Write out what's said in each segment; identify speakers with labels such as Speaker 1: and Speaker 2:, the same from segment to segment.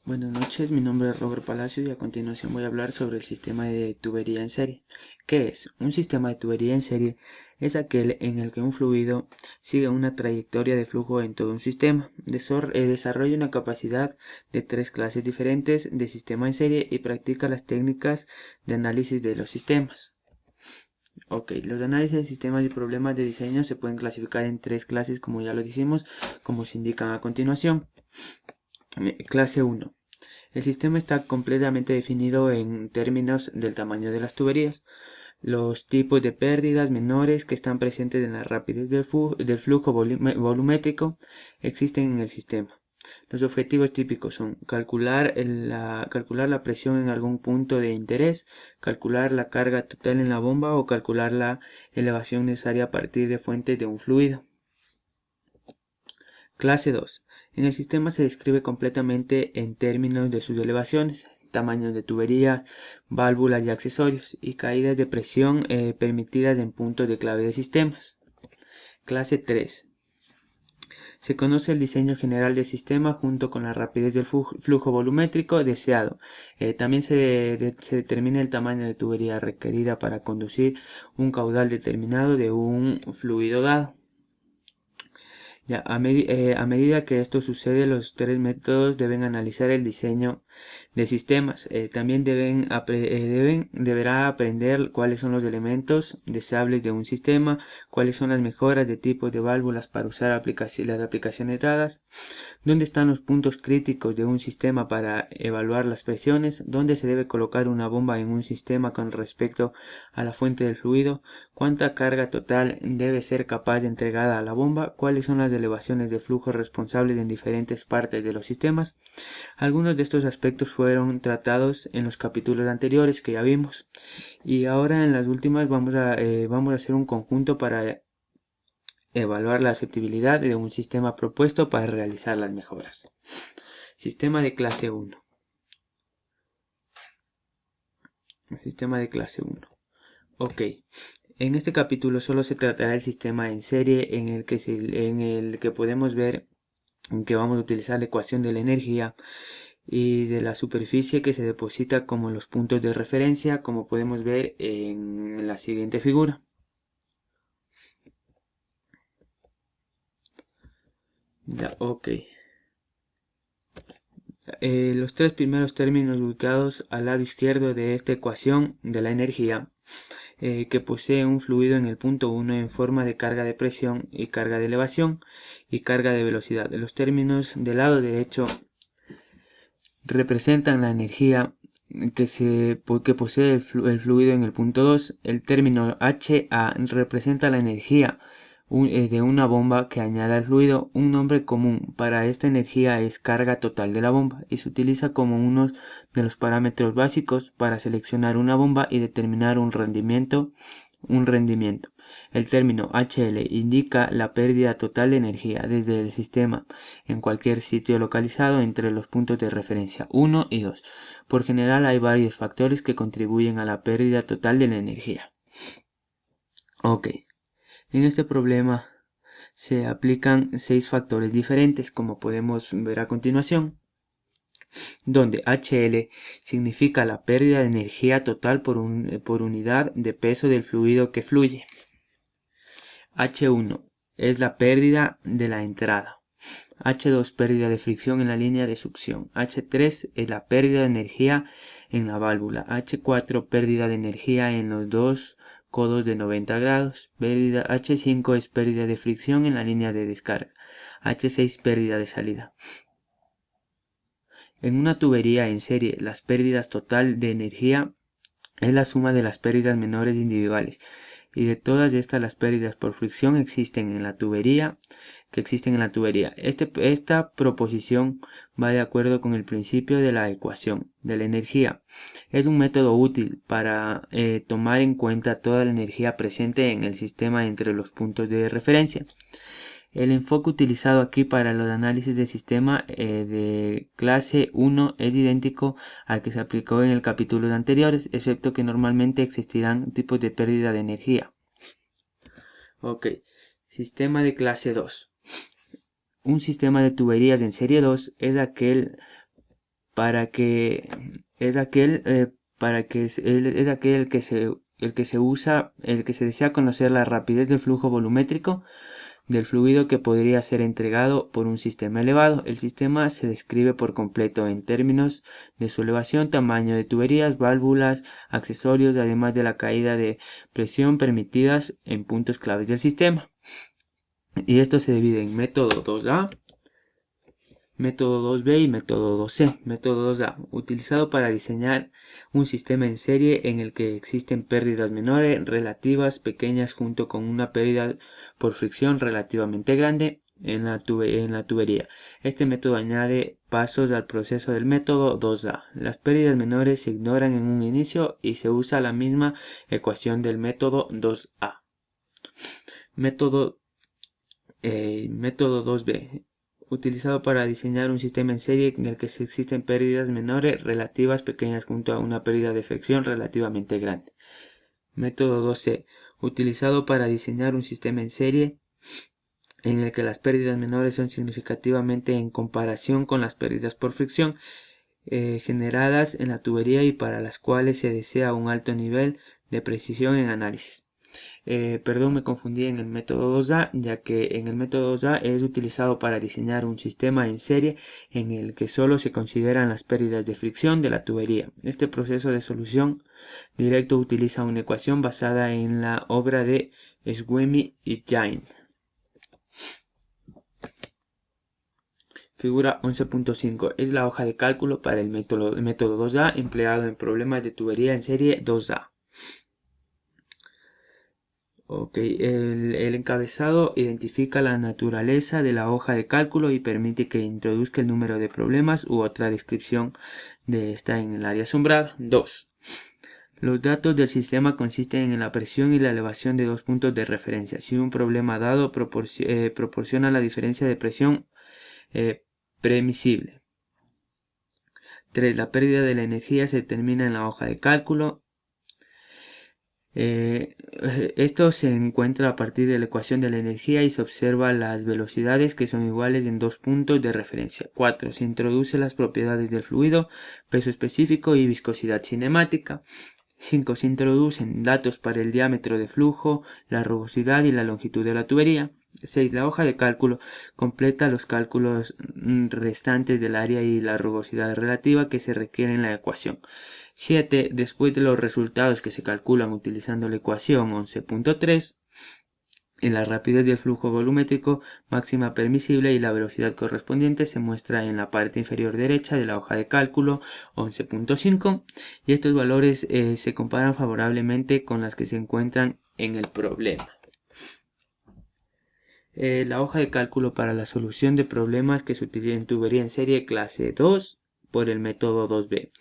Speaker 1: Buenas noches, mi nombre es Robert Palacio y a continuación voy a hablar sobre el sistema de tubería en serie. ¿Qué es? Un sistema de tubería en serie es aquel en el que un fluido sigue una trayectoria de flujo en todo un sistema. Desarrolla una capacidad de tres clases diferentes de sistema en serie y practica las técnicas de análisis de los sistemas. Los análisis de sistemas y problemas de diseño se pueden clasificar en tres clases, como ya lo dijimos, como se indican a continuación. Clase 1. El sistema está completamente definido en términos del tamaño de las tuberías, los tipos de pérdidas menores que están presentes en la rapidez del flujo volumétrico existen en el sistema. Los objetivos típicos son calcular la presión en algún punto de interés, calcular la carga total en la bomba o calcular la elevación necesaria a partir de fuentes de un fluido. Clase 2. En el sistema se describe completamente en términos de sus elevaciones, tamaños de tuberías, válvulas y accesorios, y caídas de presión permitidas en puntos de clave de sistemas. Clase 3. Se conoce el diseño general del sistema junto con la rapidez del flujo volumétrico deseado. También se determina el tamaño de tubería requerida para conducir un caudal determinado de un fluido dado. A medida que esto sucede, los tres métodos deben analizar el diseño de sistemas. También deberá aprender cuáles son los elementos deseables de un sistema, cuáles son las mejoras de tipos de válvulas para usar las aplicaciones dadas, dónde están los puntos críticos de un sistema para evaluar las presiones, dónde se debe colocar una bomba en un sistema con respecto a la fuente del fluido, cuánta carga total debe ser capaz de entregada a la bomba, cuáles son las elevaciones de flujo responsables en diferentes partes de los sistemas. Algunos de estos aspectos fueron tratados en los capítulos anteriores que ya vimos, y ahora en las últimas vamos a hacer un conjunto para evaluar la aceptabilidad de un sistema propuesto para realizar las mejoras. Sistema de clase 1. Sistema de clase 1. En este capítulo solo se tratará del sistema en serie en el que podemos ver que vamos a utilizar la ecuación de la energía y de la superficie que se deposita como los puntos de referencia, como podemos ver en la siguiente figura. Los tres primeros términos ubicados al lado izquierdo de esta ecuación de la energía, que posee un fluido en el punto 1 en forma de carga de presión y carga de elevación y carga de velocidad. Los términos del lado derecho representan la energía que posee el fluido en el punto 2. El término HA representa la energía de una bomba que añade al fluido. Un nombre común para esta energía es carga total de la bomba y se utiliza como uno de los parámetros básicos para seleccionar una bomba y determinar un rendimiento. El término HL indica la pérdida total de energía desde el sistema en cualquier sitio localizado entre los puntos de referencia 1 y 2. Por general hay varios factores que contribuyen a la pérdida total de la energía. En este problema se aplican 6 factores diferentes, como podemos ver a continuación, donde HL significa la pérdida de energía total por unidad de peso del fluido que fluye. H1 es la pérdida de la entrada. H2 pérdida de fricción en la línea de succión. H3 es la pérdida de energía en la válvula. H4 pérdida de energía en los dos codos de 90 grados. H5 es pérdida de fricción en la línea de descarga. H6 pérdida de salida. En una tubería en serie, las pérdidas total de energía es la suma de las pérdidas menores individuales, y de todas estas las pérdidas por fricción existen en la tubería. Esta proposición va de acuerdo con el principio de la ecuación de la energía. Es un método útil para tomar en cuenta toda la energía presente en el sistema entre los puntos de referencia. El enfoque utilizado aquí para los análisis de sistema de clase 1 es idéntico al que se aplicó en el capítulo anteriores, excepto que normalmente existirán tipos de pérdida de energía. Sistema de clase 2. Un sistema de tuberías en serie 2 es aquel para que es aquel para que es aquel el que se usa, el que se desea conocer la rapidez del flujo volumétrico del fluido que podría ser entregado por un sistema elevado. El sistema se describe por completo en términos de su elevación, tamaño de tuberías, válvulas, accesorios, además de la caída de presión permitidas en puntos claves del sistema. Y esto se divide en método 2A, método 2B y método 2C. Método 2A, utilizado para diseñar un sistema en serie en el que existen pérdidas menores relativas pequeñas junto con una pérdida por fricción relativamente grande en la tubería. Este método añade pasos al proceso del método 2A. Las pérdidas menores se ignoran en un inicio y se usa la misma ecuación del método 2A. Método 2B, utilizado para diseñar un sistema en serie en el que existen pérdidas menores relativas pequeñas junto a una pérdida de fricción relativamente grande. Método 2C, utilizado para diseñar un sistema en serie en el que las pérdidas menores son significativamente en comparación con las pérdidas por fricción generadas en la tubería y para las cuales se desea un alto nivel de precisión en análisis. Perdón, me confundí en el método 2A, ya que en el método 2A es utilizado para diseñar un sistema en serie en el que solo se consideran las pérdidas de fricción de la tubería. Este proceso de solución directo utiliza una ecuación basada en la obra de Schwemme y Jain. Figura 11.5 es la hoja de cálculo para el método 2A empleado en problemas de tubería en serie 2A. El encabezado identifica la naturaleza de la hoja de cálculo y permite que introduzca el número de problemas u otra descripción de esta en el área sombrada. 2. Los datos del sistema consisten en la presión y la elevación de dos puntos de referencia. Si un problema dado proporciona la diferencia de presión permisible. 3. La pérdida de la energía se determina en la hoja de cálculo. Esto se encuentra a partir de la ecuación de la energía y se observa las velocidades que son iguales en dos puntos de referencia. 4. Se introduce las propiedades del fluido, peso específico y viscosidad cinemática. 5. Se introducen datos para el diámetro de flujo, la rugosidad y la longitud de la tubería. 6. La hoja de cálculo completa los cálculos restantes del área y la rugosidad relativa que se requieren en la ecuación. 7. Después de los resultados que se calculan utilizando la ecuación 11.3, en la rapidez del flujo volumétrico máxima permisible y la velocidad correspondiente se muestra en la parte inferior derecha de la hoja de cálculo 11.5 y estos valores se comparan favorablemente con las que se encuentran en el problema. La hoja de cálculo para la solución de problemas que se utilizan en tubería en serie clase 2 por el método 2B.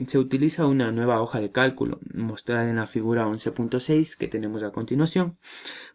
Speaker 1: Se utiliza una nueva hoja de cálculo mostrada en la figura 11.6 que tenemos a continuación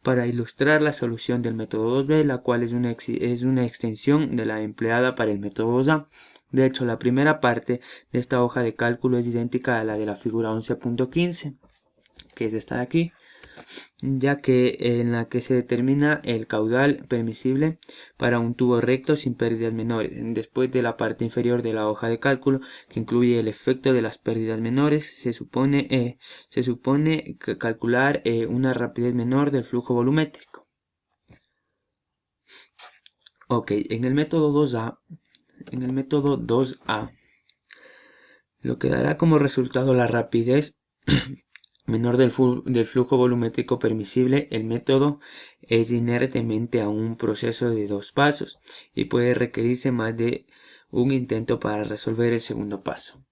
Speaker 1: para ilustrar la solución del método 2B, la cual es una extensión de la empleada para el método 2A. De hecho, la primera parte de esta hoja de cálculo es idéntica a la de la figura 11.15, que es esta de aquí, ya que en la que se determina el caudal permisible para un tubo recto sin pérdidas menores. Después de la parte inferior de la hoja de cálculo, que incluye el efecto de las pérdidas menores, se supone calcular una rapidez menor del flujo volumétrico. En el método 2A, lo que dará como resultado la rapidez menor del flujo volumétrico permisible. El método es inertemente a un proceso de dos pasos y puede requerirse más de un intento para resolver el segundo paso.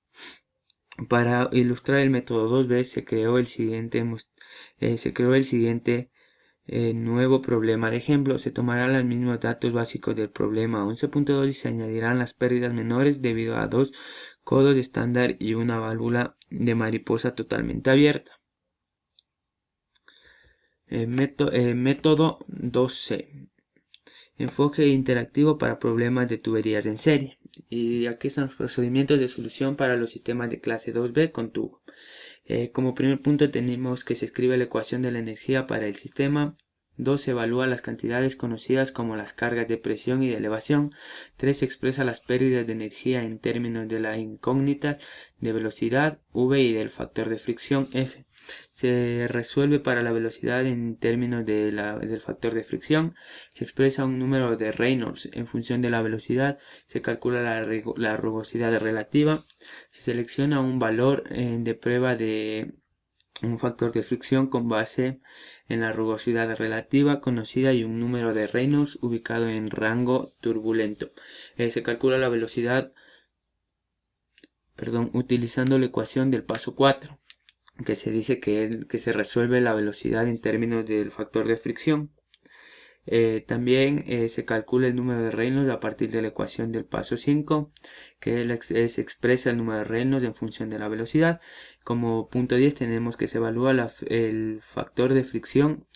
Speaker 1: Para ilustrar el método 2B se creó el siguiente nuevo problema de ejemplo. Se tomarán los mismos datos básicos del problema 11.2 y se añadirán las pérdidas menores debido a dos codos estándar y una válvula de mariposa totalmente abierta. Método 2C. Enfoque interactivo para problemas de tuberías en serie. Y aquí están los procedimientos de solución para los sistemas de clase 2B con tubo. Como primer punto tenemos que se escribe la ecuación de la energía para el sistema 2 se evalúa las cantidades conocidas como las cargas de presión y de elevación. 3 se expresa las pérdidas de energía en términos de la incógnita de velocidad v y del factor de fricción F. Se resuelve para la velocidad en términos del factor de fricción. Se expresa un número de Reynolds en función de la velocidad. Se calcula la rugosidad relativa. Se selecciona un valor de prueba de un factor de fricción con base en la rugosidad relativa conocida y un número de Reynolds ubicado en rango turbulento. Se calcula la velocidad utilizando la ecuación del paso 4, que se dice que se resuelve la velocidad en términos del factor de fricción. También se calcula el número de Reynolds a partir de la ecuación del paso 5, que se expresa el número de Reynolds en función de la velocidad. Como punto 10 tenemos que se evalúa el factor de fricción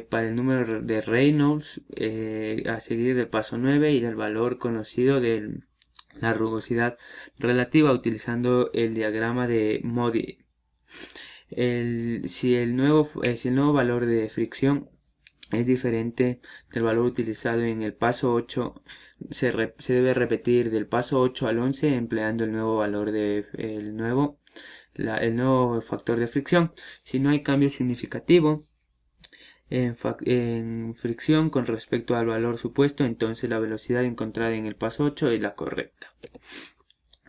Speaker 1: para el número de Reynolds a seguir del paso 9 y del valor conocido de la rugosidad relativa utilizando el diagrama de Modi. Si el nuevo valor de fricción es diferente del valor utilizado en el paso 8, se debe repetir del paso 8 al 11 empleando el nuevo valor el nuevo factor de fricción. Si no hay cambio significativo en fricción con respecto al valor supuesto, entonces la velocidad encontrada en el paso 8 es la correcta.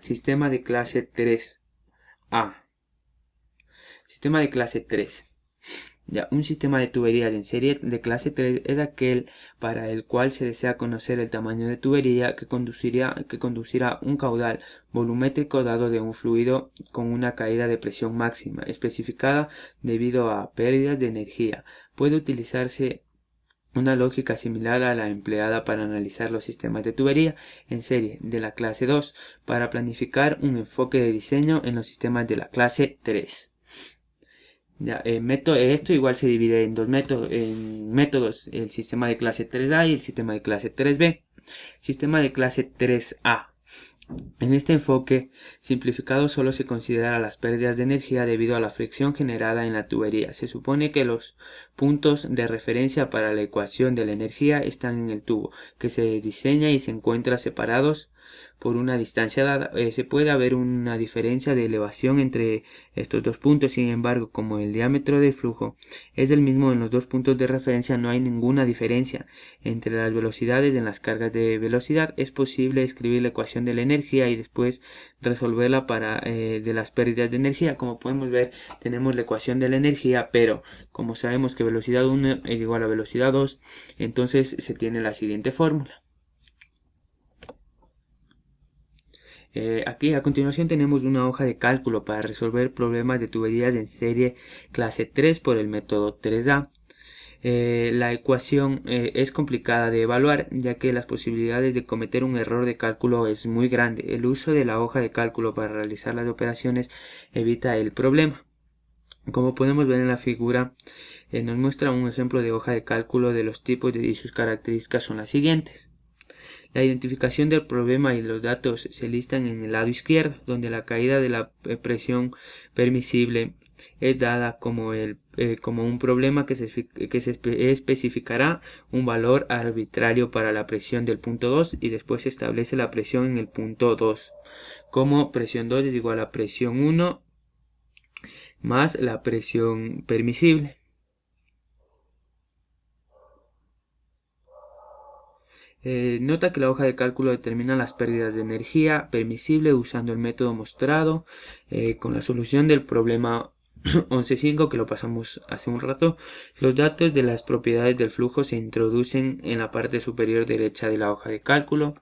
Speaker 1: Sistema de clase 3A. Sistema de clase 3. Un sistema de tuberías en serie de clase 3 es aquel para el cual se desea conocer el tamaño de tubería que conducirá un caudal volumétrico dado de un fluido con una caída de presión máxima especificada debido a pérdidas de energía. Puede utilizarse una lógica similar a la empleada para analizar los sistemas de tubería en serie de la clase 2 para planificar un enfoque de diseño en los sistemas de la clase 3. Esto igual se divide en dos métodos, el sistema de clase 3A y el sistema de clase 3B. Sistema de clase 3A. En este enfoque simplificado solo se considera las pérdidas de energía debido a la fricción generada en la tubería. Se supone que los puntos de referencia para la ecuación de la energía están en el tubo, que se diseña y se encuentra separados por una distancia dada. Se puede haber una diferencia de elevación entre estos dos puntos, sin embargo, como el diámetro del flujo es el mismo en los dos puntos de referencia, no hay ninguna diferencia entre las velocidades en las cargas de velocidad. Es posible escribir la ecuación de la energía y después resolverla de las pérdidas de energía. Como podemos ver, tenemos la ecuación de la energía, pero como sabemos que velocidad 1 es igual a velocidad 2, entonces se tiene la siguiente fórmula. Aquí a continuación tenemos una hoja de cálculo para resolver problemas de tuberías en serie clase 3 por el método 3A. La ecuación es complicada de evaluar, ya que las posibilidades de cometer un error de cálculo es muy grande. El uso de la hoja de cálculo para realizar las operaciones evita el problema. Como podemos ver en la figura, nos muestra un ejemplo de hoja de cálculo de los tipos y sus características son las siguientes. La identificación del problema y los datos se listan en el lado izquierdo, donde la caída de la presión permisible es dada como un problema que se especificará un valor arbitrario para la presión del punto 2 y después se establece la presión en el punto 2, como presión 2 es igual a presión 1 más la presión permisible. Nota que la hoja de cálculo determina las pérdidas de energía permisible usando el método mostrado con la solución del problema 11.5 que lo pasamos hace un rato. Los datos de las propiedades del flujo se introducen en la parte superior derecha de la hoja de cálculo.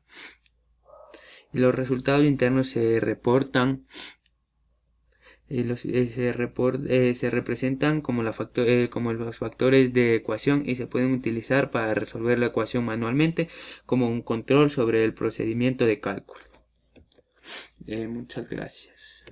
Speaker 1: Los resultados internos se reportan. Se representan como los factores de ecuación y se pueden utilizar para resolver la ecuación manualmente como un control sobre el procedimiento de cálculo. Muchas gracias.